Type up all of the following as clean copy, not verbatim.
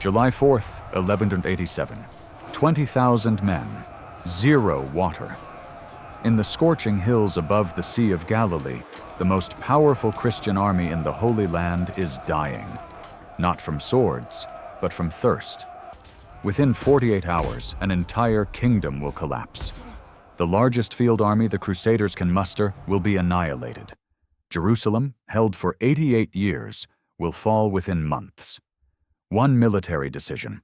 July 4th, 1187. 20,000 men, zero water. In the scorching hills above the Sea of Galilee, the most powerful Christian army in the Holy Land is dying. Not from swords, but from thirst. Within 48 hours, an entire kingdom will collapse. The largest field army the Crusaders can muster will be annihilated. Jerusalem, held for 88 years, will fall within months. One military decision,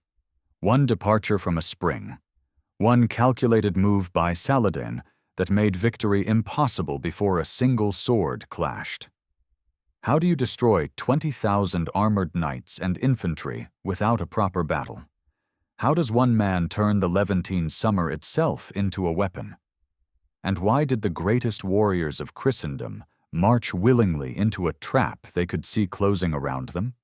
one departure from a spring, one calculated move by Saladin that made victory impossible before a single sword clashed. How do you destroy 20,000 armored knights and infantry without a proper battle? How does one man turn the Levantine summer itself into a weapon? And why did the greatest warriors of Christendom march willingly into a trap they could see closing around them?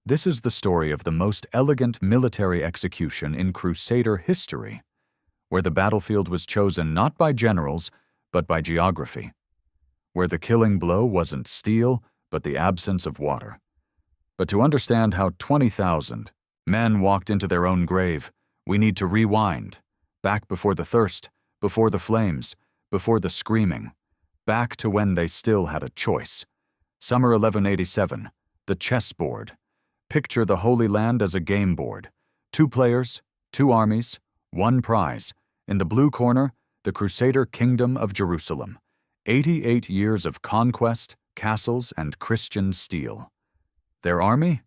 This is the story of the most elegant military execution in Crusader history, where the battlefield was chosen not by generals, but by geography, where the killing blow wasn't steel, but the absence of water. But to understand how 20,000 men walked into their own grave, we need to rewind, back before the thirst, before the flames, before the screaming, back to when they still had a choice. Summer 1187, the chessboard. Picture the Holy Land as a game board. 2 players, 2 armies, 1 prize. In the blue corner, the Crusader Kingdom of Jerusalem. 88 years of conquest, castles, and Christian steel. Their army?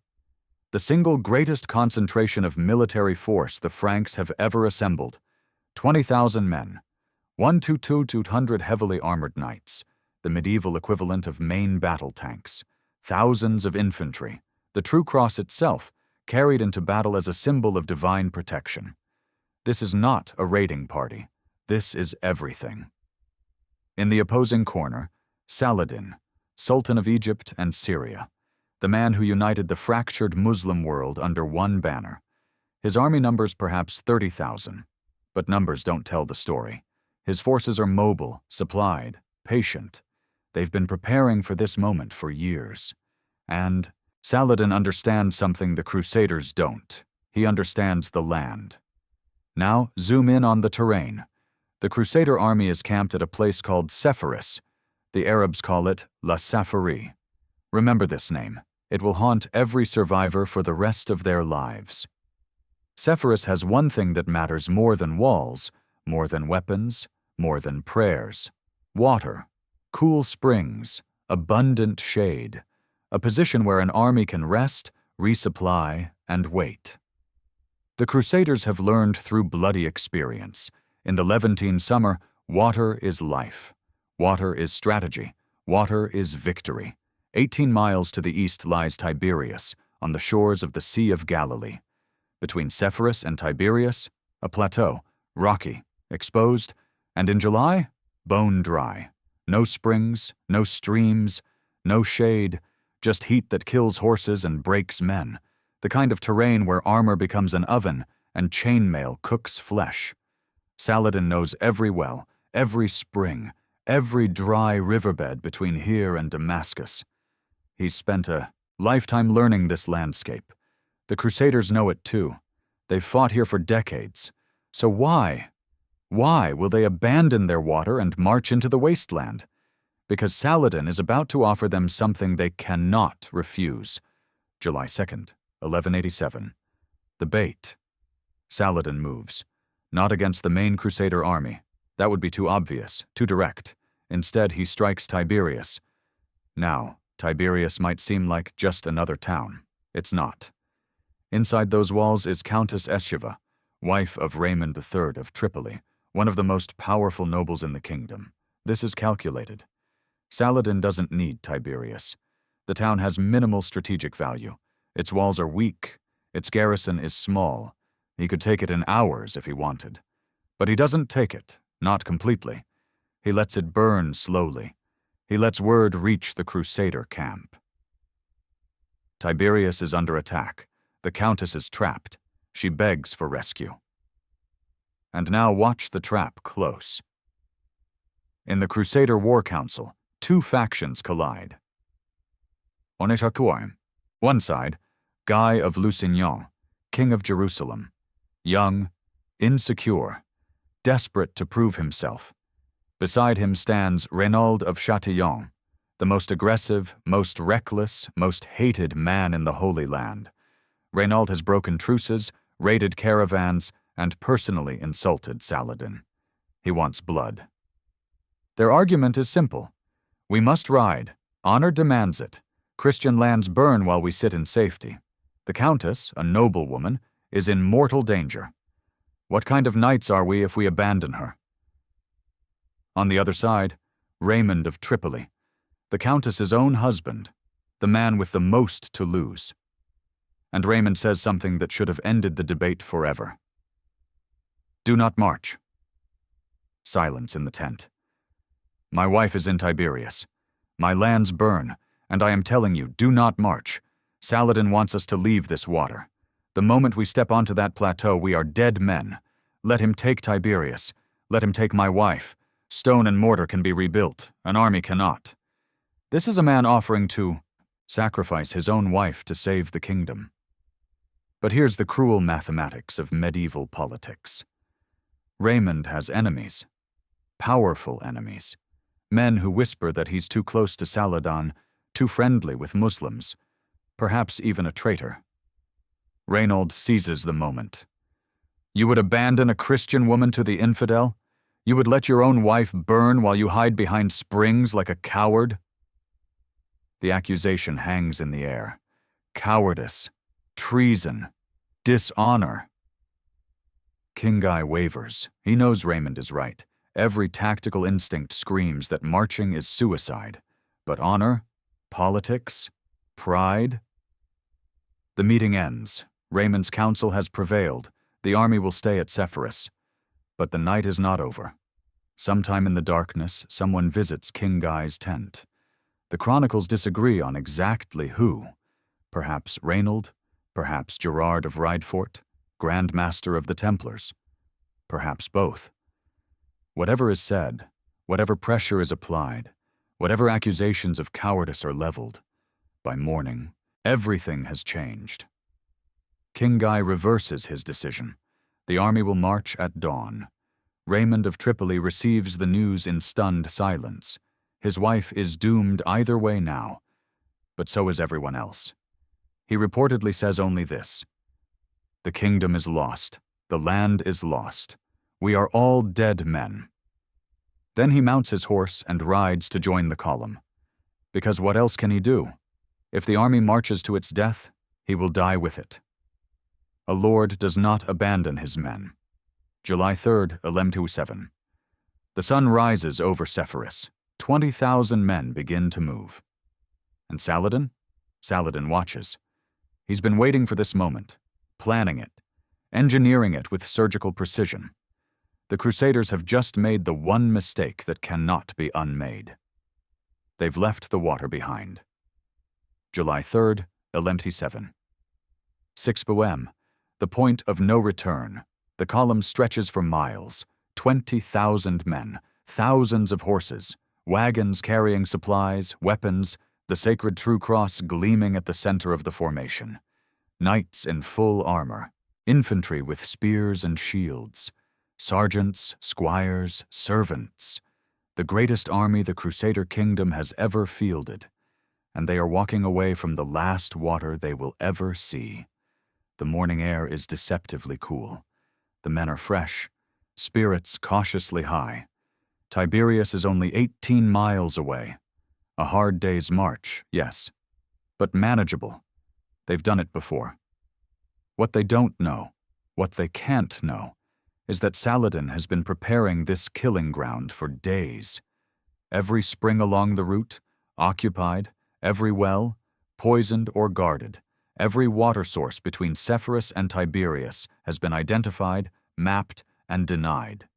The single greatest concentration of military force the Franks have ever assembled. 20,000 men, 1,200 heavily armored knights, the medieval equivalent of main battle tanks, thousands of infantry, the true cross itself, carried into battle as a symbol of divine protection. This is not a raiding party. This is everything. In the opposing corner, Saladin, Sultan of Egypt and Syria, the man who united the fractured Muslim world under one banner. His army numbers perhaps 30,000, but numbers don't tell the story. His forces are mobile, supplied, patient. They've been preparing for this moment for years. And Saladin understands something the Crusaders don't. He understands the land. Now, zoom in on the terrain. The Crusader army is camped at a place called Sepphoris. The Arabs call it La Safari. Remember this name. It will haunt every survivor for the rest of their lives. Sepphoris has one thing that matters more than walls, more than weapons, more than prayers. Water, cool springs, abundant shade. A position where an army can rest, resupply, and wait. The Crusaders have learned through bloody experience. In the Levantine summer, water is life. Water is strategy. Water is victory. 18 miles to the east lies Tiberias, on the shores of the Sea of Galilee. Between Sepphoris and Tiberias, a plateau, rocky, exposed, and in July, bone dry. No springs, no streams, no shade, just heat that kills horses and breaks men. The kind of terrain where armor becomes an oven and chainmail cooks flesh. Saladin knows every well, every spring, every dry riverbed between here and Damascus. He's spent a lifetime learning this landscape. The Crusaders know it too. They've fought here for decades. So why will they abandon their water and march into the wasteland? Because Saladin is about to offer them something they cannot refuse. July 2nd, 1187. The bait. Saladin moves. Not against the main Crusader army. That would be too obvious, too direct. Instead, he strikes Tiberias. Now, Tiberias might seem like just another town. It's not. Inside those walls is Countess Esheva, wife of Raymond III of Tripoli, one of the most powerful nobles in the kingdom. This is calculated. Saladin doesn't need Tiberias. The town has minimal strategic value. Its walls are weak. Its garrison is small. He could take it in hours if he wanted. But he doesn't take it, not completely. He lets it burn slowly. He lets word reach the Crusader camp. Tiberias is under attack. The Countess is trapped. She begs for rescue. And now watch the trap close. In the Crusader War Council, 2 factions collide. One side, Guy of Lusignan, king of Jerusalem, young, insecure, desperate to prove himself. Beside him stands Renaud of Chatillon, the most aggressive, most reckless, most hated man in the Holy Land. Renaud has broken truces, raided caravans, and personally insulted Saladin. He wants blood. Their argument is simple. We must ride. Honor demands it. Christian lands burn while we sit in safety. The Countess, a noble woman, is in mortal danger. What kind of knights are we if we abandon her? On the other side, Raymond of Tripoli, the Countess's own husband, the man with the most to lose. And Raymond says something that should have ended the debate forever. Do not march. Silence in the tent. My wife is in Tiberias. My lands burn, and I am telling you, do not march. Saladin wants us to leave this water. The moment we step onto that plateau, we are dead men. Let him take Tiberias. Let him take my wife. Stone and mortar can be rebuilt. An army cannot. This is a man offering to sacrifice his own wife to save the kingdom. But here's the cruel mathematics of medieval politics. Raymond has enemies. Powerful enemies. Men who whisper that he's too close to Saladin, too friendly with Muslims, perhaps even a traitor. Renaud seizes the moment. You would abandon a Christian woman to the infidel? You would let your own wife burn while you hide behind springs like a coward? The accusation hangs in the air. Cowardice, treason, dishonor. King Guy wavers. He knows Raymond is right. Every tactical instinct screams that marching is suicide. But honor, politics, pride? The meeting ends. Raymond's counsel has prevailed. The army will stay at Sepphoris. But the night is not over. Sometime in the darkness, someone visits King Guy's tent. The chronicles disagree on exactly who. Perhaps Reynald, perhaps Gerard of Ridefort, Grand Master of the Templars. Perhaps both. Whatever is said, whatever pressure is applied, whatever accusations of cowardice are leveled, by morning, everything has changed. King Guy reverses his decision. The army will march at dawn. Raymond of Tripoli receives the news in stunned silence. His wife is doomed either way now, but so is everyone else. He reportedly says only this: the kingdom is lost. The land is lost. We are all dead men. Then he mounts his horse and rides to join the column. Because what else can he do? If the army marches to its death, he will die with it. A lord does not abandon his men. July 3rd, 1127. The sun rises over Sepphoris. 20,000 men begin to move. And Saladin? Saladin watches. He's been waiting for this moment, planning it, engineering it with surgical precision. The Crusaders have just made the one mistake that cannot be unmade. They've left the water behind. July 3rd, 1127. 6 p.m., the point of no return. The column stretches for miles. 20,000 men, thousands of horses, wagons carrying supplies, weapons, the sacred true cross gleaming at the center of the formation. Knights in full armor, infantry with spears and shields, sergeants, squires, servants. The greatest army the Crusader kingdom has ever fielded, and they are walking away from the last water they will ever see. The morning air is deceptively cool. The men are fresh, spirits cautiously high. Tiberias is only 18 miles away. A hard day's march, yes, but manageable. They've done it before. What they don't know, what they can't know, is that Saladin has been preparing this killing ground for days. Every spring along the route, occupied, every well, poisoned or guarded, every water source between Sepphoris and Tiberias has been identified, mapped, and denied.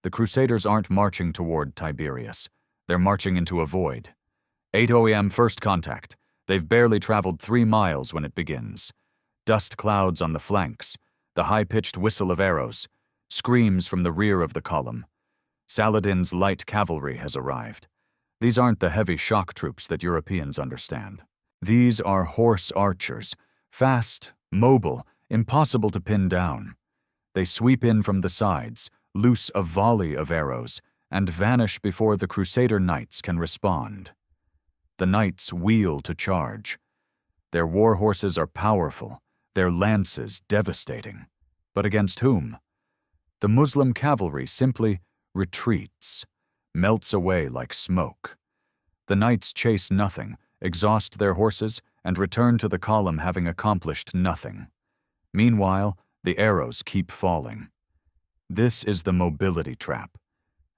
The Crusaders aren't marching toward Tiberias. They're marching into a void. 8 a.m. first contact. They've barely traveled 3 miles when it begins. Dust clouds on the flanks, the high-pitched whistle of arrows, screams from the rear of the column. Saladin's light cavalry has arrived. These aren't the heavy shock troops that Europeans understand. These are horse archers, Fast, mobile, impossible to pin down. They sweep in from the sides, loose a volley of arrows, and vanish before the Crusader knights can respond. The knights wheel to charge. Their war horses are powerful, their lances devastating. But against whom? The Muslim cavalry simply retreats, melts away like smoke. The knights chase nothing, exhaust their horses, and return to the column having accomplished nothing. Meanwhile, the arrows keep falling. This is the mobility trap,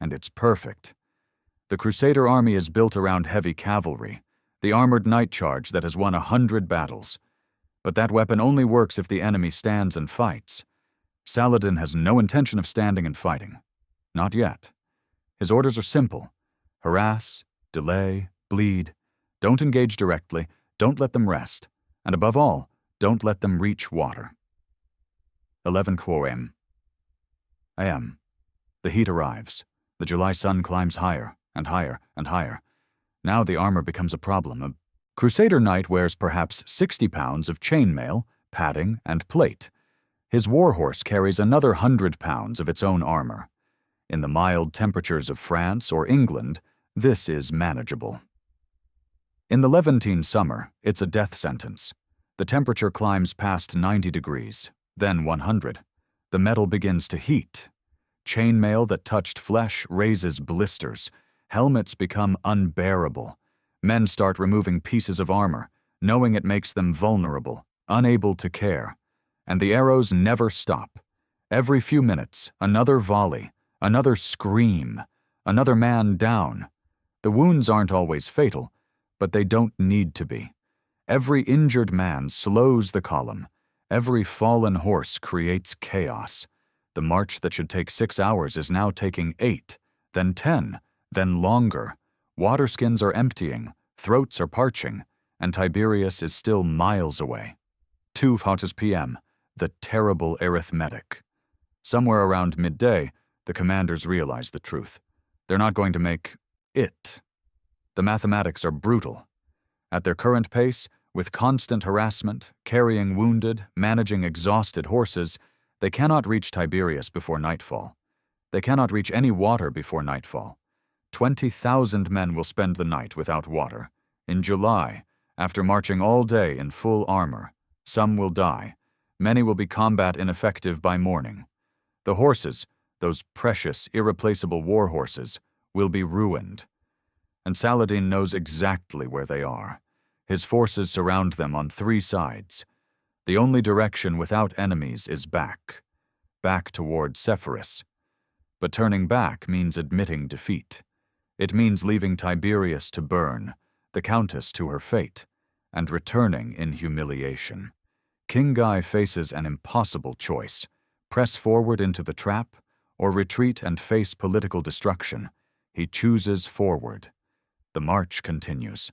and it's perfect. The Crusader army is built around heavy cavalry, the armored night charge that has won 100 battles. But that weapon only works if the enemy stands and fights. Saladin has no intention of standing and fighting. Not yet. His orders are simple. Harass, delay, bleed. Don't engage directly, don't let them rest, and above all, don't let them reach water. 11 a.m. The heat arrives. The July sun climbs higher and higher and higher. Now the armor becomes a problem. A Crusader knight wears perhaps 60 pounds of chainmail, padding, and plate. His warhorse carries another 100 pounds of its own armor. In the mild temperatures of France or England, this is manageable. In the Levantine summer, it's a death sentence. The temperature climbs past 90 degrees, then 100. The metal begins to heat. Chainmail that touched flesh raises blisters. Helmets become unbearable. Men start removing pieces of armor, knowing it makes them vulnerable, unable to care. And the arrows never stop. Every few minutes, another volley, another scream, another man down. The wounds aren't always fatal, but they don't need to be. Every injured man slows the column. Every fallen horse creates chaos. The march that should take 6 hours is now taking 8, then 10, then longer. Waterskins are emptying, throats are parching, and Tiberias is still miles away. 2 p.m., the terrible arithmetic. Somewhere around midday, the commanders realize the truth. They're not going to make it. The mathematics are brutal. At their current pace, with constant harassment, carrying wounded, managing exhausted horses, they cannot reach Tiberias before nightfall. They cannot reach any water before nightfall. 20,000 men will spend the night without water. In July, after marching all day in full armor, some will die. Many will be combat ineffective by morning. The horses, those precious, irreplaceable war horses, will be ruined. And Saladin knows exactly where they are. His forces surround them on 3 sides. The only direction without enemies is back toward Sepphoris. But turning back means admitting defeat. It means leaving Tiberias to burn, the Countess to her fate, and returning in humiliation. King Guy faces an impossible choice: press forward into the trap, or retreat and face political destruction. He chooses forward. The march continues.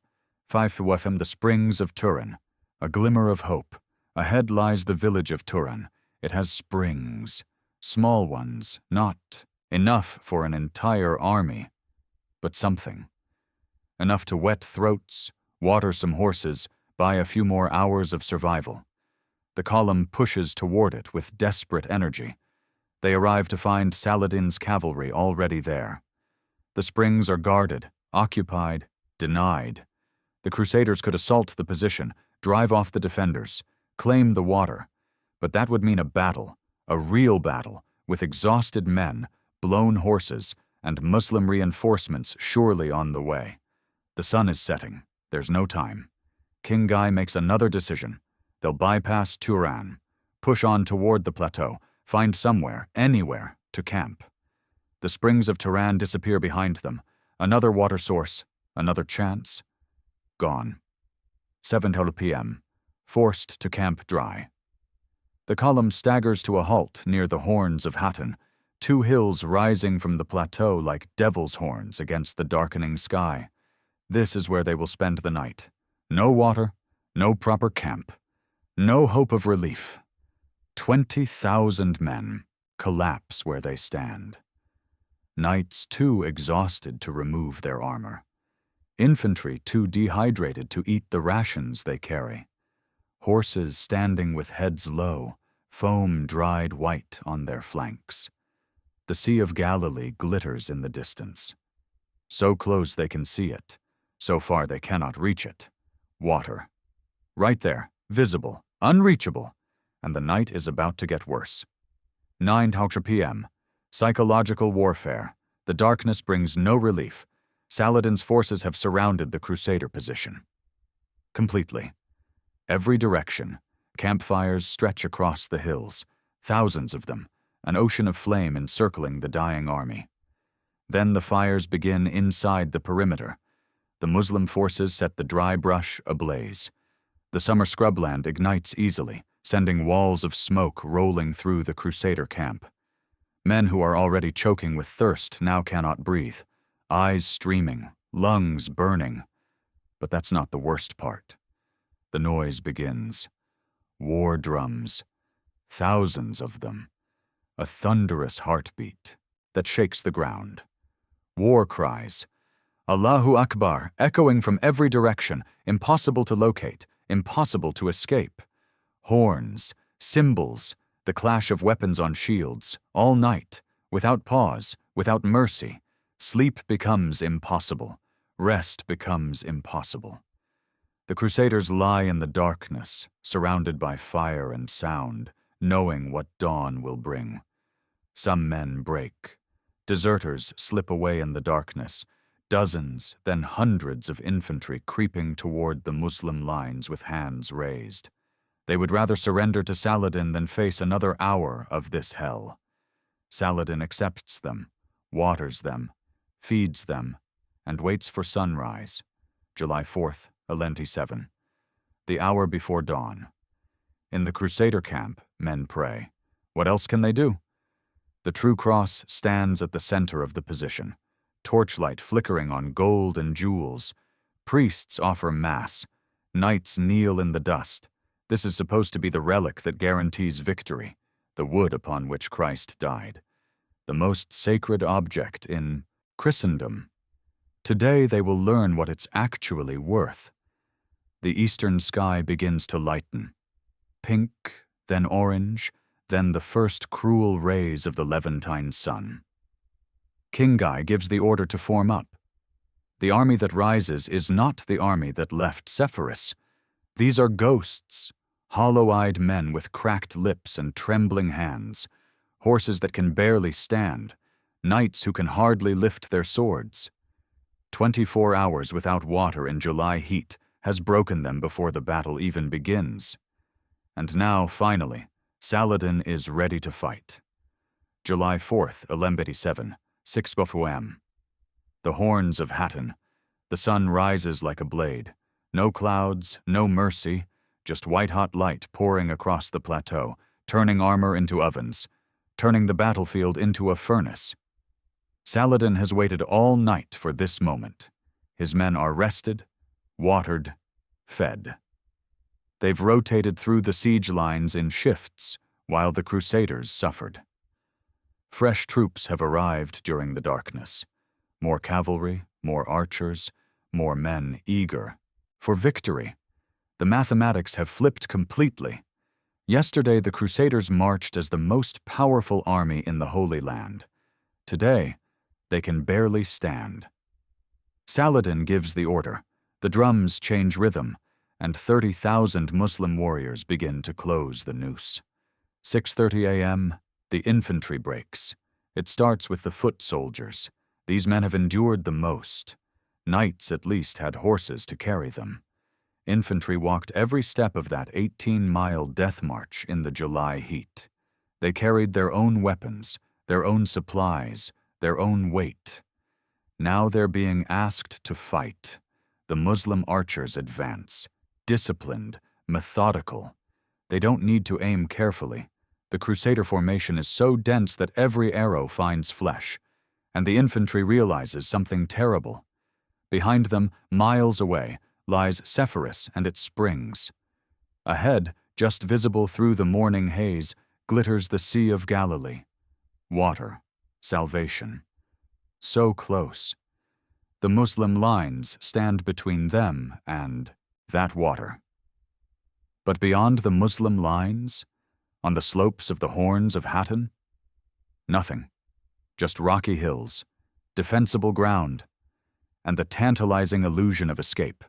5 p.m. the springs of Turin. A glimmer of hope. Ahead lies the village of Turin. It has springs. Small ones, not enough for an entire army, but something. Enough to wet throats, water some horses, buy a few more hours of survival. The column pushes toward it with desperate energy. They arrive to find Saladin's cavalry already there. The springs are guarded, occupied, denied. The Crusaders could assault the position, drive off the defenders, claim the water, but that would mean a battle, a real battle, with exhausted men, blown horses, and Muslim reinforcements surely on the way. The sun is setting. There's no time. King Guy makes another decision. They'll bypass Turin, push on toward the plateau, find somewhere, anywhere, to camp. The springs of Turin disappear behind them. Another water source, another chance. Gone. 7 p.m. Forced to camp dry. The column staggers to a halt near the Horns of Hattin, 2 hills rising from the plateau like devil's horns against the darkening sky. This is where they will spend the night. No water, no proper camp, no hope of relief. 20,000 men collapse where they stand. Knights too exhausted to remove their armor. Infantry too dehydrated to eat the rations they carry. horses standing with heads low, foam dried white on their flanks. The Sea of Galilee glitters in the distance. So close they can see it, so far they cannot reach it. Water. Right there, visible, unreachable, and the night is about to get worse. 9:00 p.m. Psychological warfare. The darkness brings no relief. Saladin's forces have surrounded the Crusader position. Completely. Every direction. Campfires stretch across the hills, thousands of them, an ocean of flame encircling the dying army. Then the fires begin inside the perimeter. The Muslim forces set the dry brush ablaze. The summer scrubland ignites easily, sending walls of smoke rolling through the Crusader camp. Men who are already choking with thirst now cannot breathe, eyes streaming, lungs burning. But that's not the worst part. The noise begins. War drums, thousands of them, a thunderous heartbeat that shakes the ground. War cries, Allahu Akbar, echoing from every direction, impossible to locate, impossible to escape. Horns, cymbals, the clash of weapons on shields, all night, without pause, without mercy. Sleep becomes impossible. Rest becomes impossible. The Crusaders lie in the darkness, surrounded by fire and sound, knowing what dawn will bring. Some men break. Deserters slip away in the darkness, dozens, then hundreds of infantry creeping toward the Muslim lines with hands raised. They would rather surrender to Saladin than face another hour of this hell. Saladin accepts them, waters them, feeds them, and waits for sunrise. July 4th, 1187. The hour before dawn. In the Crusader camp, men pray. What else can they do? The true cross stands at the center of the position, torchlight flickering on gold and jewels. Priests offer mass. Knights kneel in the dust. This is supposed to be the relic that guarantees victory, the wood upon which Christ died, the most sacred object in Christendom. Today they will learn what it's actually worth. The eastern sky begins to lighten. Pink, then orange, then the first cruel rays of the Levantine sun. King Guy gives the order to form up. The army that rises is not the army that left Sepphoris. These are ghosts, hollow-eyed men with cracked lips and trembling hands, horses that can barely stand, knights who can hardly lift their swords. 24 hours without water in July heat has broken them before the battle even begins. And now, finally, Saladin is ready to fight. July 4th, 1187, 6 p.m. The Horns of Hattin. The sun rises like a blade. No clouds, no mercy, just white-hot light pouring across the plateau, turning armor into ovens, turning the battlefield into a furnace. Saladin has waited all night for this moment. His men are rested, watered, fed. They've rotated through the siege lines in shifts while the Crusaders suffered. Fresh troops have arrived during the darkness. More cavalry, more archers, more men eager for victory. The mathematics have flipped completely. Yesterday, the Crusaders marched as the most powerful army in the Holy Land. Today, they can barely stand. Saladin gives the order. The drums change rhythm, and 30,000 Muslim warriors begin to close the noose. 6:30 a.m., the infantry breaks. It starts with the foot soldiers. These men have endured the most. Knights at least had horses to carry them. Infantry walked every step of that 18-mile death march in the July heat. They carried their own weapons, their own supplies, their own weight. Now they're being asked to fight. The Muslim archers advance, disciplined, methodical. They don't need to aim carefully. The Crusader formation is so dense that every arrow finds flesh, and the infantry realizes something terrible. Behind them, miles away, lies Sepphoris and its springs. Ahead, just visible through the morning haze, glitters the Sea of Galilee. Water, salvation. So close. The Muslim lines stand between them and that water. But beyond the Muslim lines, on the slopes of the Horns of Hattin, nothing. Just rocky hills, defensible ground, and the tantalizing illusion of escape.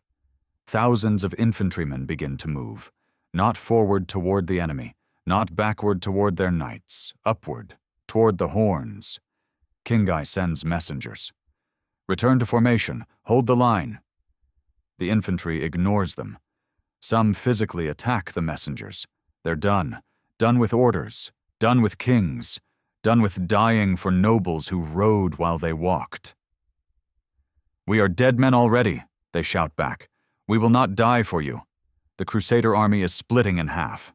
Thousands of infantrymen begin to move, not forward toward the enemy, not backward toward their knights, upward, toward the horns. Kingai sends messengers. Return to formation, hold the line. The infantry ignores them. Some physically attack the messengers. They're done with orders, done with kings, done with dying for nobles who rode while they walked. "We are dead men already," they shout back. "We will not die for you." The Crusader army is splitting in half.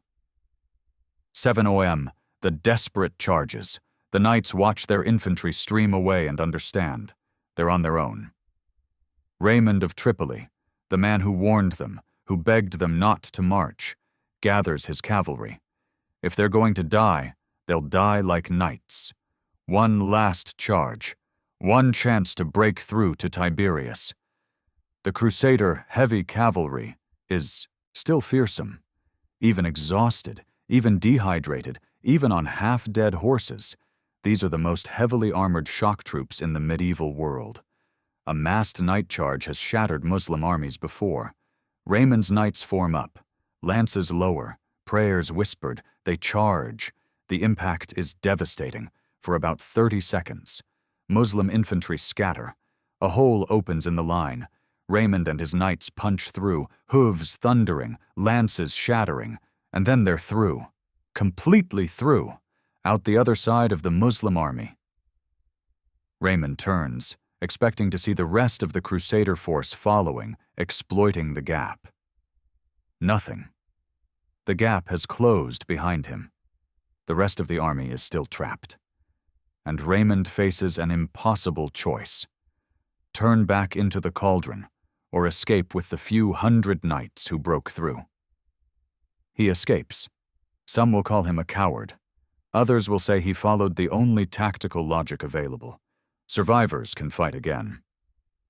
7 OM, the desperate charges. The knights watch their infantry stream away and understand. They're on their own. Raymond of Tripoli, the man who warned them, who begged them not to march, gathers his cavalry. If they're going to die, they'll die like knights. One last charge, one chance to break through to Tiberias. The Crusader heavy cavalry is still fearsome, even exhausted, even dehydrated, even on half-dead horses. These are the most heavily armored shock troops in the medieval world. A massed night charge has shattered Muslim armies before. Raymond's knights form up, lances lower, prayers whispered, they charge. The impact is devastating for about 30 seconds. Muslim infantry scatter. A hole opens in the line. Raymond and his knights punch through, hooves thundering, lances shattering, and then they're through. Completely through, out the other side of the Muslim army. Raymond turns, expecting to see the rest of the Crusader force following, exploiting the gap. Nothing. The gap has closed behind him. The rest of the army is still trapped. And Raymond faces an impossible choice. Turn back into the cauldron, or escape with the few hundred knights who broke through. He escapes. Some will call him a coward. Others will say he followed the only tactical logic available. Survivors can fight again.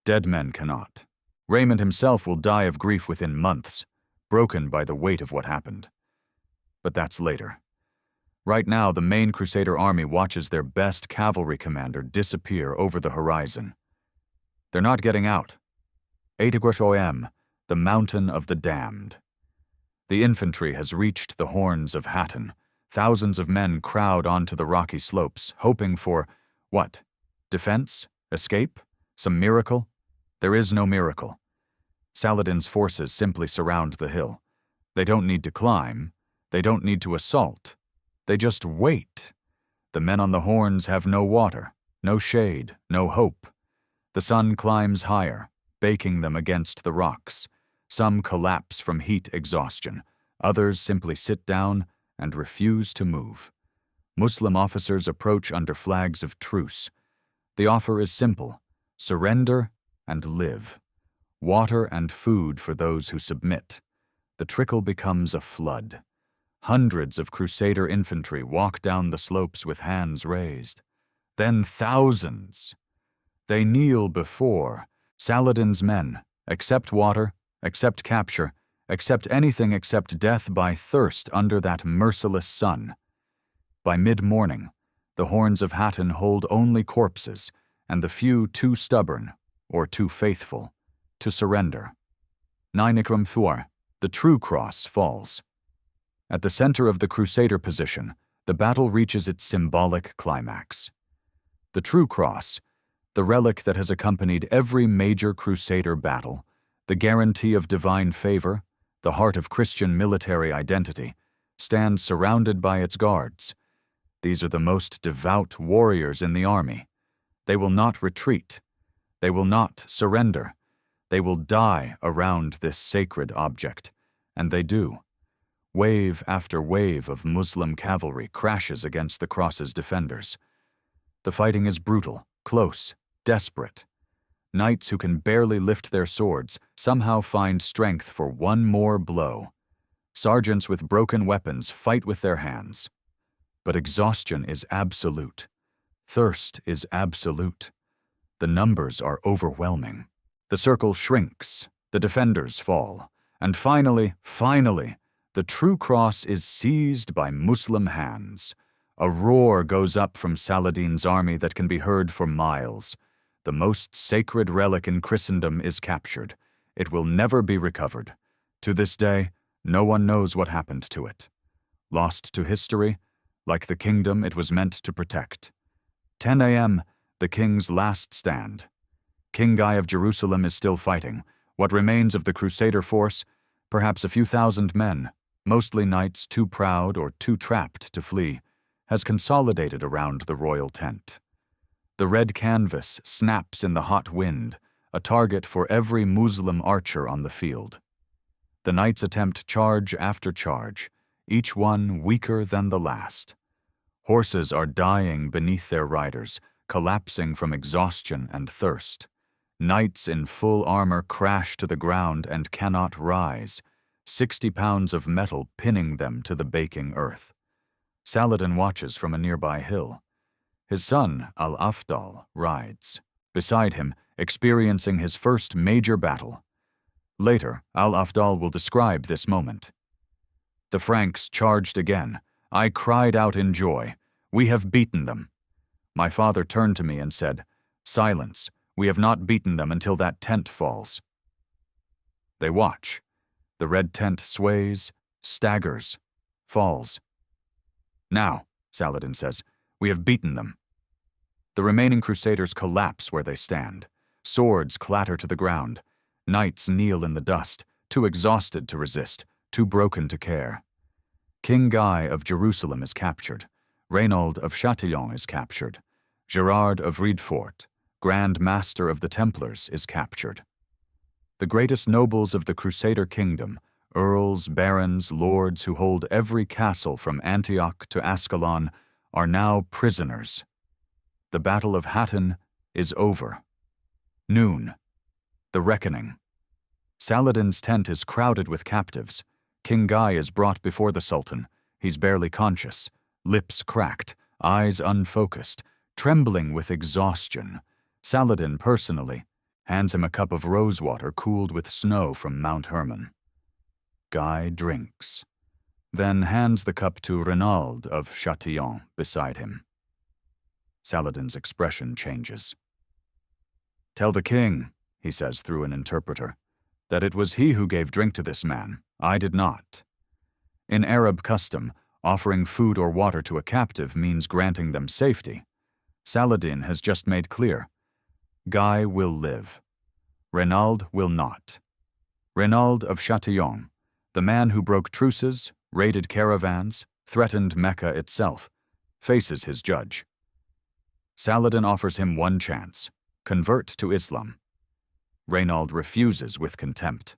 Dead men cannot. Raymond himself will die of grief within months, broken by the weight of what happened. But that's later. Right now, the main Crusader army watches their best cavalry commander disappear over the horizon. They're not getting out. 8 OM, the Mountain of the Damned. The infantry has reached the Horns of Hattin. Thousands of men crowd onto the rocky slopes, hoping for, what? Defense? Escape? Some miracle? There is no miracle. Saladin's forces simply surround the hill. They don't need to climb. They don't need to assault. They just wait. The men on the horns have no water, no shade, no hope. The sun climbs higher, baking them against the rocks. Some collapse from heat exhaustion. Others simply sit down and refuse to move. Muslim officers approach under flags of truce. The offer is simple: surrender and live. Water and food for those who submit. The trickle becomes a flood. Hundreds of Crusader infantry walk down the slopes with hands raised. Then thousands. They kneel before Saladin's men, accept water, accept capture, accept anything except death by thirst under that merciless sun. By mid-morning, the Horns of Hattin hold only corpses and the few too stubborn or too faithful to surrender. 9 Thuar, the true cross, falls. At the center of the Crusader position, the battle reaches its symbolic climax. The true cross, the relic that has accompanied every major Crusader battle, the guarantee of divine favor, the heart of Christian military identity, stands surrounded by its guards. These are the most devout warriors in the army. They will not retreat. They will not surrender. They will die around this sacred object, and they do. Wave after wave of Muslim cavalry crashes against the cross's defenders. The fighting is brutal, close, desperate. Knights who can barely lift their swords somehow find strength for one more blow. Sergeants with broken weapons fight with their hands. But exhaustion is absolute. Thirst is absolute. The numbers are overwhelming. The circle shrinks, the defenders fall, and finally, The true cross is seized by Muslim hands. A roar goes up from Saladin's army that can be heard for miles. The most sacred relic in Christendom is captured. It will never be recovered. To this day, no one knows what happened to it. Lost to history, like the kingdom it was meant to protect. 10 a.m., the king's last stand. King Guy of Jerusalem is still fighting. What remains of the Crusader force, perhaps a few thousand men, mostly knights too proud or too trapped to flee, has consolidated around the royal tent. The red canvas snaps in the hot wind, a target for every Muslim archer on the field. The knights attempt charge after charge, each one weaker than the last. Horses are dying beneath their riders, collapsing from exhaustion and thirst. Knights in full armor crash to the ground and cannot rise, 60 pounds of metal pinning them to the baking earth. Saladin watches from a nearby hill. His son, Al-Afdal, rides. Beside him, experiencing his first major battle. Later, Al-Afdal will describe this moment. The Franks charged again. I cried out in joy. We have beaten them. My father turned to me and said, Silence, we have not beaten them until that tent falls. They watch. The red tent sways, staggers, falls. Now, Saladin says, we have beaten them. The remaining Crusaders collapse where they stand. Swords clatter to the ground. Knights kneel in the dust, too exhausted to resist, too broken to care. King Guy of Jerusalem is captured. Reynaud of Chatillon is captured. Gerard of Riedfort, Grand Master of the Templars, is captured. The greatest nobles of the Crusader kingdom, earls, barons, lords who hold every castle from Antioch to Ascalon, are now prisoners. The Battle of Hattin is over. Noon. The reckoning. Saladin's tent is crowded with captives. King Guy is brought before the Sultan. He's barely conscious, lips cracked, eyes unfocused, trembling with exhaustion. Saladin, personally, hands him a cup of rosewater cooled with snow from Mount Hermon. Guy drinks, then hands the cup to Reynaud of Chatillon beside him. Saladin's expression changes. Tell the king, he says through an interpreter, that it was he who gave drink to this man. I did not. In Arab custom, offering food or water to a captive means granting them safety. Saladin has just made clear. Guy will live. Reynaud will not. Reynaud of Chatillon, the man who broke truces, raided caravans, threatened Mecca itself, faces his judge. Saladin offers him one chance: convert to Islam. Reynaud refuses with contempt.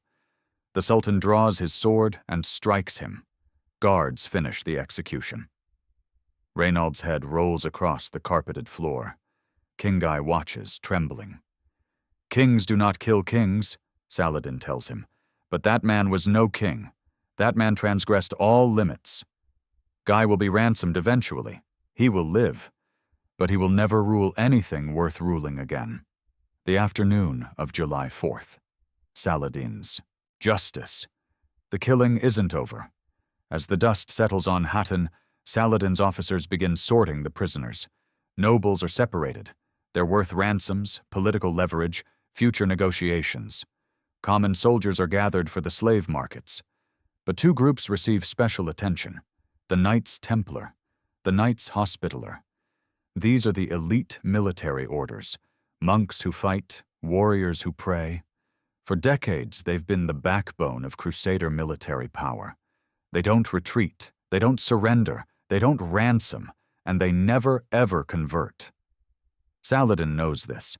The Sultan draws his sword and strikes him. Guards finish the execution. Reynaud's head rolls across the carpeted floor. King Guy watches, trembling. Kings do not kill kings, Saladin tells him, but that man was no king. That man transgressed all limits. Guy will be ransomed eventually. He will live, but he will never rule anything worth ruling again. The afternoon of July 4th. Saladin's justice. The killing isn't over. As the dust settles on Hattin, Saladin's officers begin sorting the prisoners. Nobles are separated. They're worth ransoms, political leverage, future negotiations. Common soldiers are gathered for the slave markets. But two groups receive special attention: the Knights Templar, the Knights Hospitaller. These are the elite military orders, monks who fight, warriors who pray. For decades, they've been the backbone of Crusader military power. They don't retreat, they don't surrender, they don't ransom, and they never ever convert. Saladin knows this.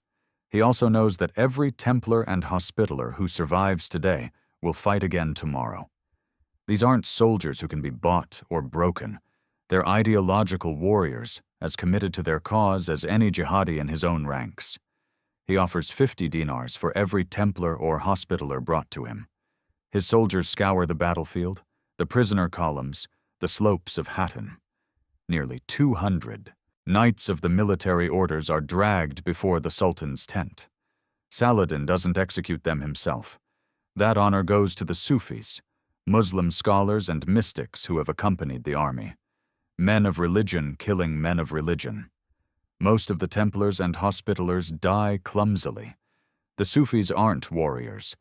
He also knows that every Templar and Hospitaller who survives today will fight again tomorrow. These aren't soldiers who can be bought or broken. They're ideological warriors, as committed to their cause as any jihadi in his own ranks. He offers 50 dinars for every Templar or Hospitaller brought to him. His soldiers scour the battlefield, the prisoner columns, the slopes of Hattin. Nearly 200 knights of the military orders are dragged before the Sultan's tent. Saladin doesn't execute them himself. That honor goes to the Sufis, Muslim scholars and mystics who have accompanied the army. Men of religion killing men of religion. Most of the Templars and Hospitallers die clumsily. The Sufis aren't warriors.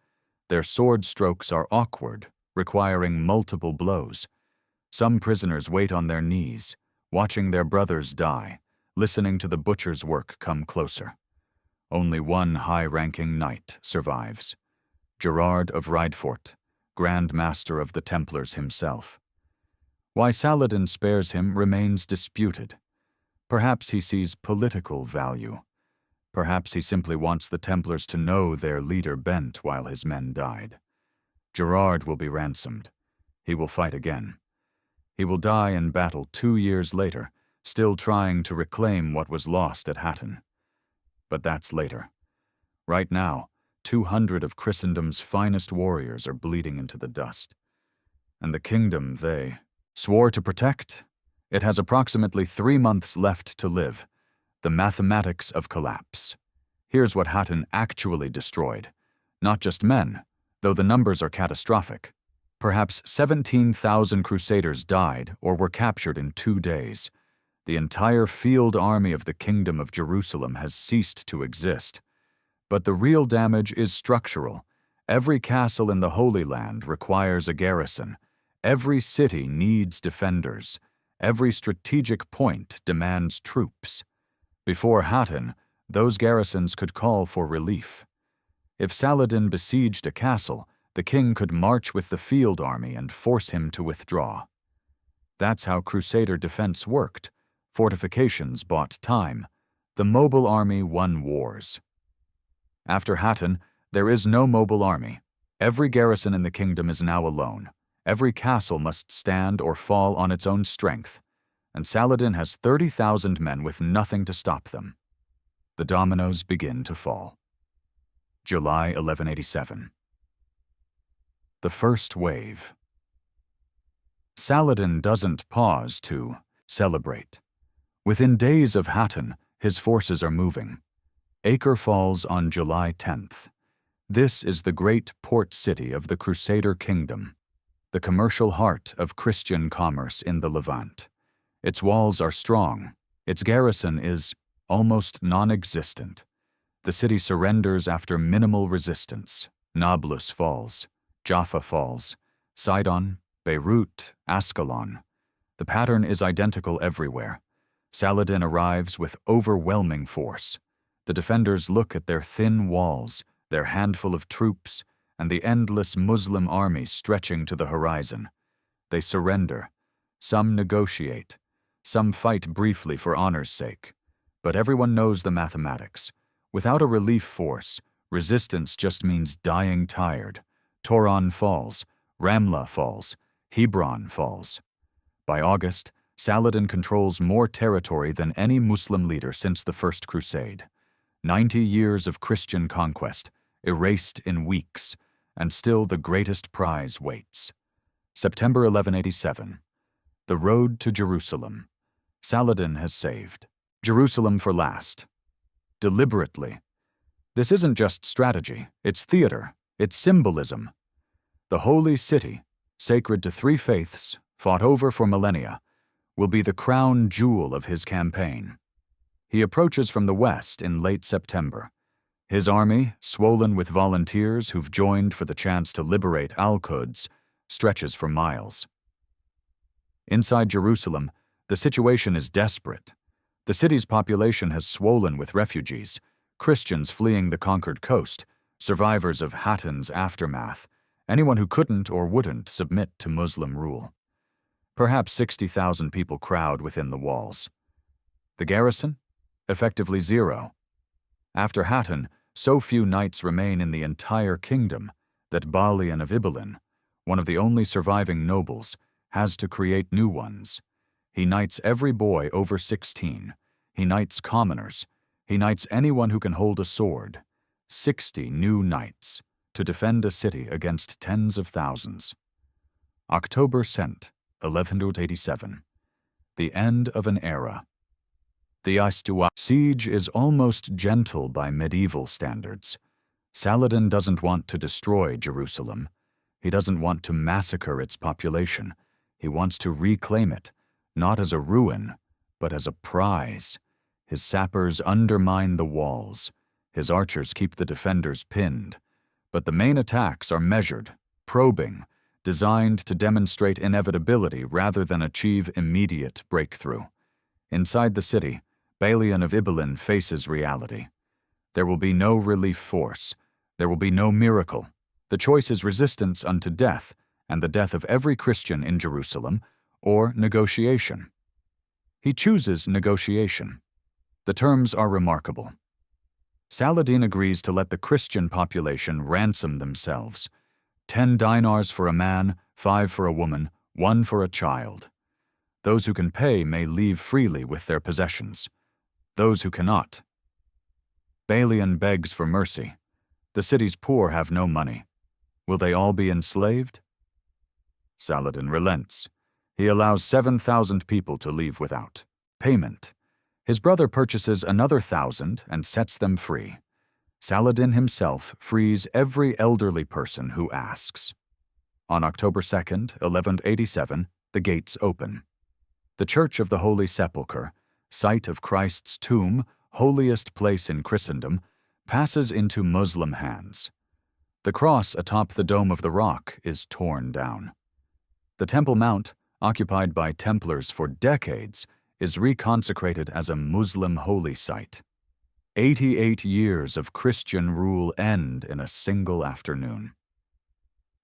Their sword strokes are awkward, requiring multiple blows. Some prisoners wait on their knees, watching their brothers die, listening to the butcher's work come closer. Only one high-ranking knight survives. Gerard of Rydfort, Grand Master of the Templars himself. Why Saladin spares him remains disputed. Perhaps he sees political value. Perhaps he simply wants the Templars to know their leader bent while his men died. Gerard will be ransomed. He will fight again. He will die in battle 2 years later, still trying to reclaim what was lost at Hattin. But that's later. Right now, 200 of Christendom's finest warriors are bleeding into the dust. And the kingdom they swore to protect? It has approximately 3 months left to live. The mathematics of collapse. Here's what Hattin actually destroyed. Not just men, though the numbers are catastrophic. Perhaps 17,000 Crusaders died or were captured in 2 days. The entire field army of the Kingdom of Jerusalem has ceased to exist. But the real damage is structural. Every castle in the Holy Land requires a garrison. Every city needs defenders. Every strategic point demands troops. Before Hattin, those garrisons could call for relief. If Saladin besieged a castle, the king could march with the field army and force him to withdraw. That's how Crusader defense worked. Fortifications bought time. The mobile army won wars. After Hattin, there is no mobile army. Every garrison in the kingdom is now alone. Every castle must stand or fall on its own strength. And Saladin has 30,000 men with nothing to stop them. The dominoes begin to fall. July 1187. The first wave. Saladin doesn't pause to celebrate. Within days of Hattin, his forces are moving. Acre falls on July 10th. This is the great port city of the Crusader kingdom, the commercial heart of Christian commerce in the Levant. Its walls are strong. Its garrison is almost non-existent. The city surrenders after minimal resistance. Nablus falls. Jaffa falls. Sidon, Beirut, Ascalon. The pattern is identical everywhere. Saladin arrives with overwhelming force. The defenders look at their thin walls, their handful of troops, and the endless Muslim army stretching to the horizon. They surrender. Some negotiate. Some fight briefly for honor's sake. But everyone knows the mathematics. Without a relief force, resistance just means dying tired. Toron falls. Ramla falls. Hebron falls. By August, Saladin controls more territory than any Muslim leader since the First Crusade. 90 years of Christian conquest, erased in weeks, and still the greatest prize waits. September 1187. The road to Jerusalem. Saladin has saved Jerusalem for last. Deliberately. This isn't just strategy, it's theater, it's symbolism. The holy city, sacred to 3 faiths, fought over for millennia, will be the crown jewel of his campaign. He approaches from the west in late September. His army, swollen with volunteers who've joined for the chance to liberate Al-Quds, stretches for miles. Inside Jerusalem, the situation is desperate. The city's population has swollen with refugees, Christians fleeing the conquered coast, survivors of Hattin's aftermath, anyone who couldn't or wouldn't submit to Muslim rule. Perhaps 60,000 people crowd within the walls. The garrison? Effectively 0. After Hattin, so few knights remain in the entire kingdom that Balian of Ibelin, one of the only surviving nobles, has to create new ones. He knights every boy over 16. He knights commoners. He knights anyone who can hold a sword. 60 new knights to defend a city against tens of thousands. October Cent, 1187. The end of an era. The Aistua siege is almost gentle by medieval standards. Saladin doesn't want to destroy Jerusalem. He doesn't want to massacre its population. He wants to reclaim it, not as a ruin, but as a prize. His sappers undermine the walls. His archers keep the defenders pinned. But the main attacks are measured, probing, designed to demonstrate inevitability rather than achieve immediate breakthrough. Inside the city, Balian of Ibelin faces reality. There will be no relief force. There will be no miracle. The choice is resistance unto death, and the death of every Christian in Jerusalem, or negotiation. He chooses negotiation. The terms are remarkable. Saladin agrees to let the Christian population ransom themselves. 10 dinars for a man, 5 for a woman, 1 for a child. Those who can pay may leave freely with their possessions. Those who cannot. Balian begs for mercy. The city's poor have no money. Will they all be enslaved? Saladin relents. He allows 7,000 people to leave without payment. His brother purchases another 1,000 and sets them free. Saladin himself frees every elderly person who asks. On October 2nd, 1187, the gates open. The Church of the Holy Sepulchre, site of Christ's tomb, holiest place in Christendom, passes into Muslim hands. The cross atop the Dome of the Rock is torn down. The Temple Mount, occupied by Templars for decades, is reconsecrated as a Muslim holy site. 88 years of Christian rule end in a single afternoon.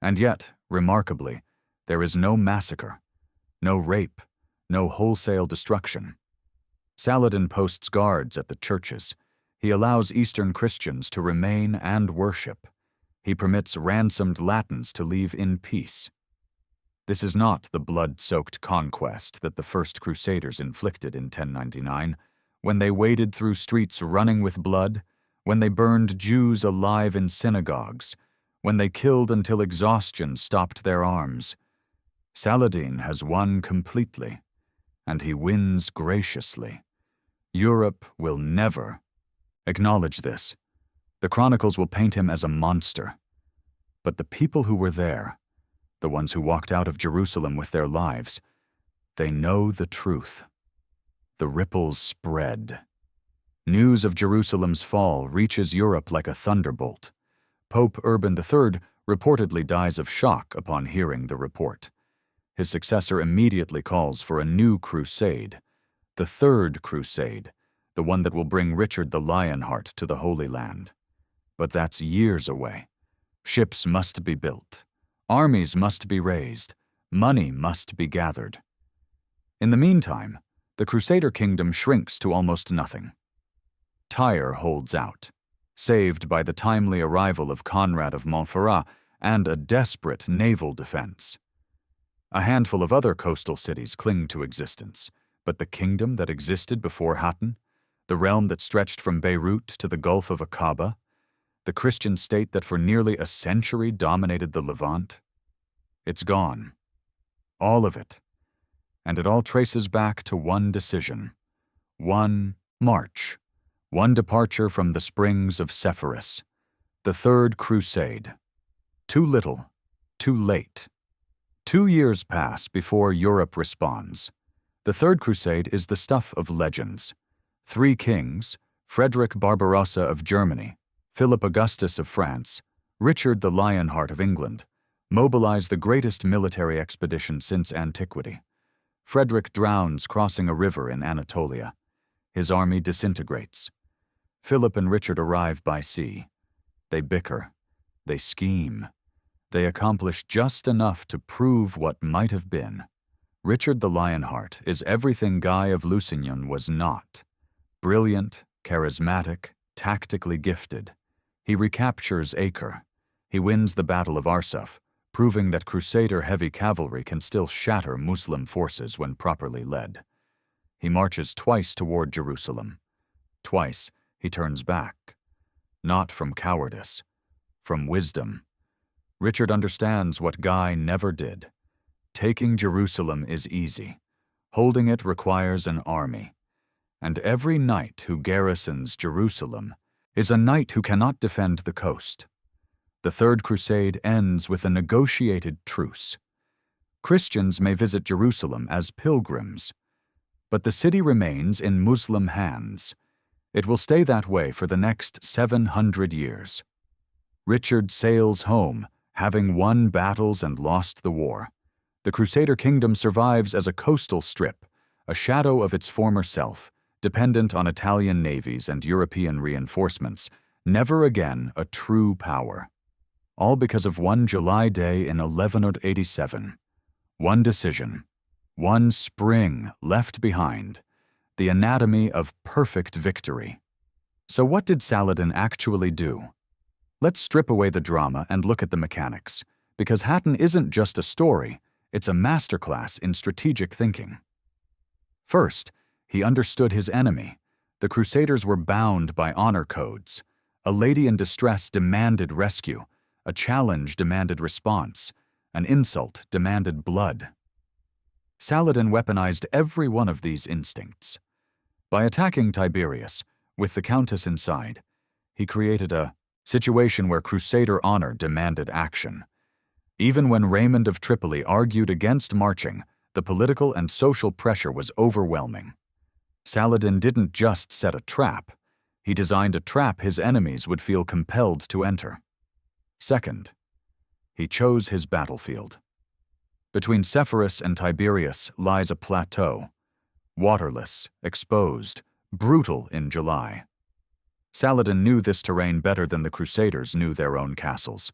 And yet, remarkably, there is no massacre, no rape, no wholesale destruction. Saladin posts guards at the churches. He allows Eastern Christians to remain and worship. He permits ransomed Latins to leave in peace. This is not the blood-soaked conquest that the first Crusaders inflicted in 1099, when they waded through streets running with blood, when they burned Jews alive in synagogues, when they killed until exhaustion stopped their arms. Saladin has won completely, and he wins graciously. Europe will never acknowledge this. The chronicles will paint him as a monster. But the people who were there, the ones who walked out of Jerusalem with their lives, they know the truth. The ripples spread. News of Jerusalem's fall reaches Europe like a thunderbolt. Pope Urban III reportedly dies of shock upon hearing the report. His successor immediately calls for a new crusade, the Third Crusade, the one that will bring Richard the Lionheart to the Holy Land. But that's years away. Ships must be built. Armies must be raised. Money must be gathered. In the meantime, the Crusader kingdom shrinks to almost nothing. Tyre holds out, saved by the timely arrival of Conrad of Montferrat and a desperate naval defense. A handful of other coastal cities cling to existence, but the kingdom that existed before Hattin, the realm that stretched from Beirut to the Gulf of Aqaba, the Christian state that for nearly a century dominated the Levant, it's gone. All of it. And it all traces back to one decision, one march, one departure from the springs of Sepphoris, the Third Crusade. Too little, too late. 2 years pass before Europe responds. The Third Crusade is the stuff of legends. 3 kings, Frederick Barbarossa of Germany, Philip Augustus of France, Richard the Lionheart of England, mobilize the greatest military expedition since antiquity. Frederick drowns crossing a river in Anatolia. His army disintegrates. Philip and Richard arrive by sea. They bicker. They scheme. They accomplish just enough to prove what might have been. Richard the Lionheart is everything Guy of Lusignan was not. Brilliant, charismatic, tactically gifted. He recaptures Acre. He wins the Battle of Arsuf, proving that Crusader heavy cavalry can still shatter Muslim forces when properly led. He marches twice toward Jerusalem. Twice he turns back. Not from cowardice, from wisdom. Richard understands what Guy never did. Taking Jerusalem is easy. Holding it requires an army. And every knight who garrisons Jerusalem is a knight who cannot defend the coast. The Third Crusade ends with a negotiated truce. Christians may visit Jerusalem as pilgrims, but the city remains in Muslim hands. It will stay that way for the next 700 years. Richard sails home, having won battles and lost the war. The Crusader kingdom survives as a coastal strip, a shadow of its former self, dependent on Italian navies and European reinforcements, never again a true power. All because of one July day in 1187. One decision, one spring left behind, the anatomy of perfect victory. So what did Saladin actually do? Let's strip away the drama and look at the mechanics, because Hattin isn't just a story, it's a masterclass in strategic thinking. First, he understood his enemy. The Crusaders were bound by honor codes. A lady in distress demanded rescue. A challenge demanded response. An insult demanded blood. Saladin weaponized every one of these instincts. By attacking Tiberias, with the Countess inside, he created a situation where Crusader honor demanded action. Even when Raymond of Tripoli argued against marching, the political and social pressure was overwhelming. Saladin didn't just set a trap. He designed a trap his enemies would feel compelled to enter. Second, he chose his battlefield. Between Sepphoris and Tiberias lies a plateau, waterless, exposed, brutal in July. Saladin knew this terrain better than the Crusaders knew their own castles.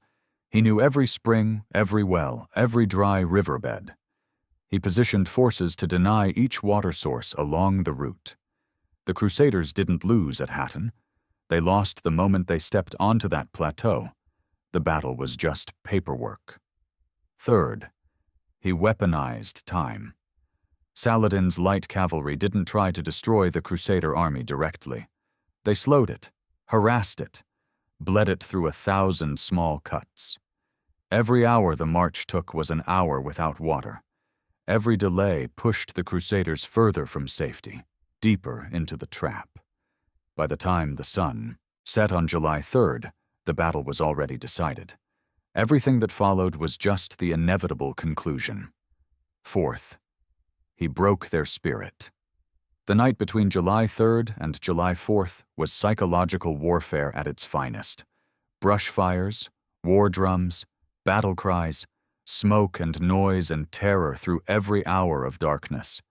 He knew every spring, every well, every dry riverbed. He positioned forces to deny each water source along the route. The Crusaders didn't lose at Hattin. They lost the moment they stepped onto that plateau. The battle was just paperwork. Third, he weaponized time. Saladin's light cavalry didn't try to destroy the Crusader army directly. They slowed it, harassed it, bled it through 1,000 small cuts. Every hour the march took was an hour without water. Every delay pushed the Crusaders further from safety, deeper into the trap. By the time the sun set on July 3rd, the battle was already decided. Everything that followed was just the inevitable conclusion. Fourth, he broke their spirit. The night between July 3rd and July 4th was psychological warfare at its finest. Brush fires, war drums, battle cries, smoke and noise and terror through every hour of darkness.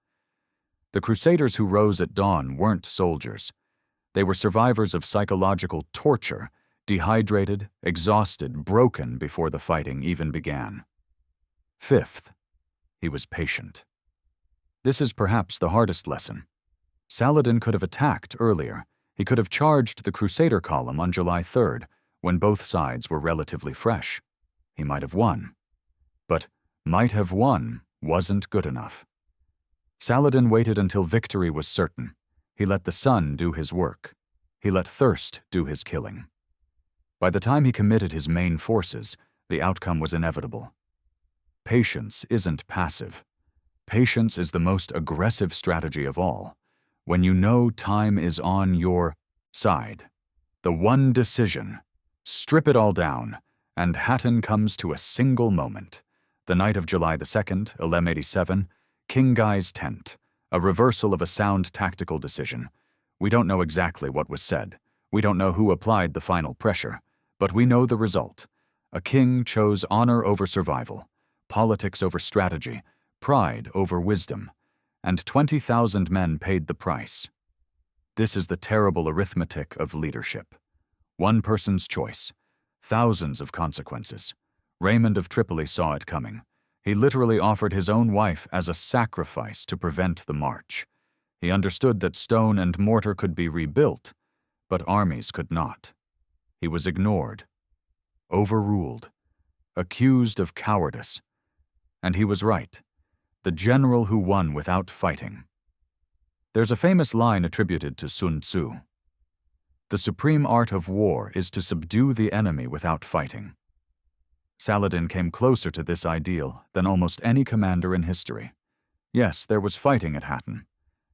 The Crusaders who rose at dawn weren't soldiers. They were survivors of psychological torture, dehydrated, exhausted, broken before the fighting even began. Fifth, he was patient. This is perhaps the hardest lesson. Saladin could have attacked earlier. He could have charged the Crusader column on July 3rd, when both sides were relatively fresh. He might have won. But might have won wasn't good enough. Saladin waited until victory was certain. He let the sun do his work. He let thirst do his killing. By the time he committed his main forces, the outcome was inevitable. Patience isn't passive. Patience is the most aggressive strategy of all. When you know time is on your side. The one decision. Strip it all down, and Hattin comes to a single moment. The night of July 2nd, 1187, King Guy's tent, a reversal of a sound tactical decision. We don't know exactly what was said. We don't know who applied the final pressure. But we know the result. A king chose honor over survival, politics over strategy, pride over wisdom, and 20,000 men paid the price. This is the terrible arithmetic of leadership. One person's choice, thousands of consequences. Raymond of Tripoli saw it coming. He literally offered his own wife as a sacrifice to prevent the march. He understood that stone and mortar could be rebuilt, but armies could not. He was ignored, overruled, accused of cowardice. And he was right. The general who won without fighting. There's a famous line attributed to Sun Tzu. The supreme art of war is to subdue the enemy without fighting. Saladin came closer to this ideal than almost any commander in history. Yes, there was fighting at Hattin.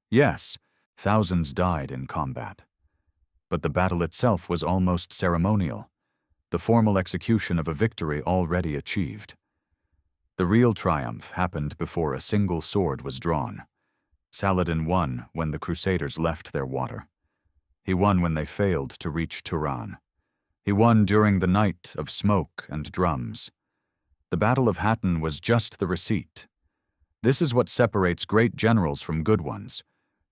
Yes, thousands died in combat. But the battle itself was almost ceremonial. the formal execution of a victory already achieved. The real triumph happened before a single sword was drawn. Saladin won when the Crusaders left their water. He won when they failed to reach Turan. He won during the night of smoke and drums. The Battle of Hattin was just the receipt. This is what separates great generals from good ones.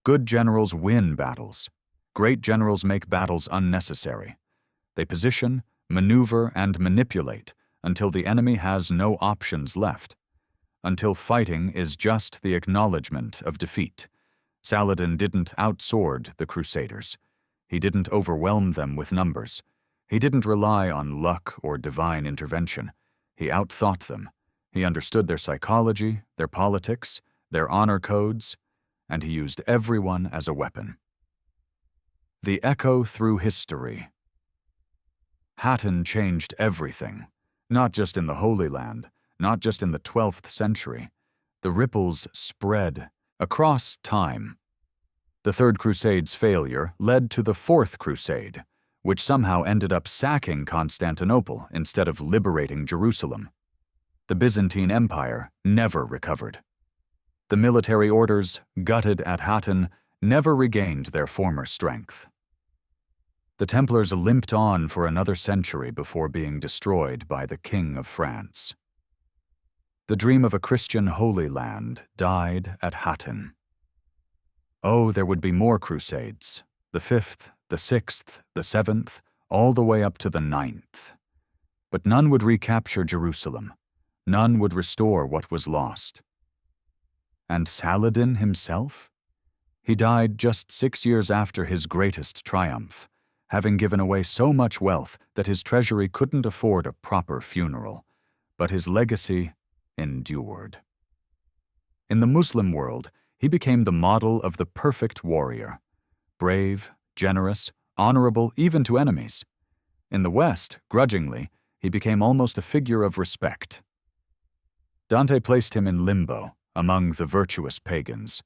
Good generals win battles. Great generals make battles unnecessary. They position, maneuver, and manipulate until the enemy has no options left. Until fighting is just the acknowledgement of defeat. Saladin didn't outsword the Crusaders. He didn't overwhelm them with numbers. He didn't rely on luck or divine intervention. He outthought them. He understood their psychology, their politics, their honor codes, and he used everyone as a weapon. The echo through history. Hattin changed everything, not just in the Holy Land, not just in the 12th century. The ripples spread across time. The Third Crusade's failure led to the Fourth Crusade, which somehow ended up sacking Constantinople instead of liberating Jerusalem. The Byzantine Empire never recovered. The military orders, gutted at Hattin, never regained their former strength. The Templars limped on for another century before being destroyed by the King of France. The dream of a Christian Holy Land died at Hattin. Oh, there would be more crusades, the 5th, the 6th, the 7th, all the way up to the 9th. But none would recapture Jerusalem. None would restore what was lost. And Saladin himself? He died just 6 years after his greatest triumph, having given away so much wealth that his treasury couldn't afford a proper funeral. But his legacy endured. In the Muslim world, he became the model of the perfect warrior. Brave, generous, honorable even to enemies. In the West, grudgingly, he became almost a figure of respect. Dante placed him in limbo, among the virtuous pagans.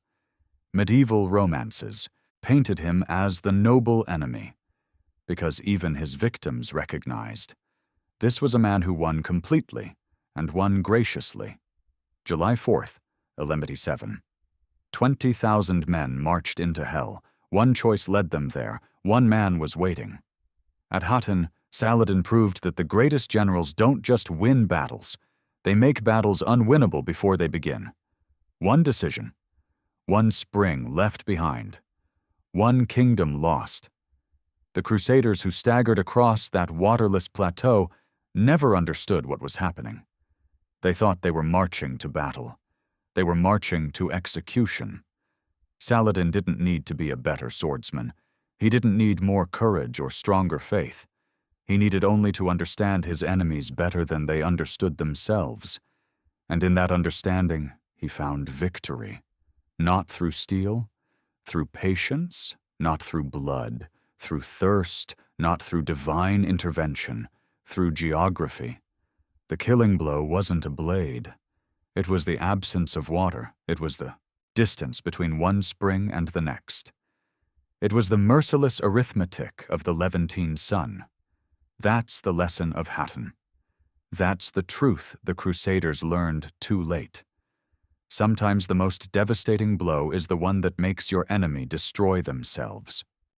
Medieval romances painted him as the noble enemy, because even his victims recognized this was a man who won completely and won graciously. July 4th, 1187. 20,000 men marched into hell. One choice led them there. One man was waiting. At Hattin, Saladin proved that the greatest generals don't just win battles. They make battles unwinnable before they begin. One decision. One spring left behind. One kingdom lost. The Crusaders who staggered across that waterless plateau never understood what was happening. They thought they were marching to battle. They were marching to execution. Saladin didn't need to be a better swordsman. He didn't need more courage or stronger faith. He needed only to understand his enemies better than they understood themselves. And in that understanding, he found victory. Not through steel, through patience, not through blood, through thirst, not through divine intervention, through geography. The killing blow wasn't a blade. It was the absence of water. It was the distance between one spring and the next. It was the merciless arithmetic of the Levantine sun. That's the lesson of Hattin. That's the truth the Crusaders learned too late. Sometimes the most devastating blow is the one that makes your enemy destroy themselves.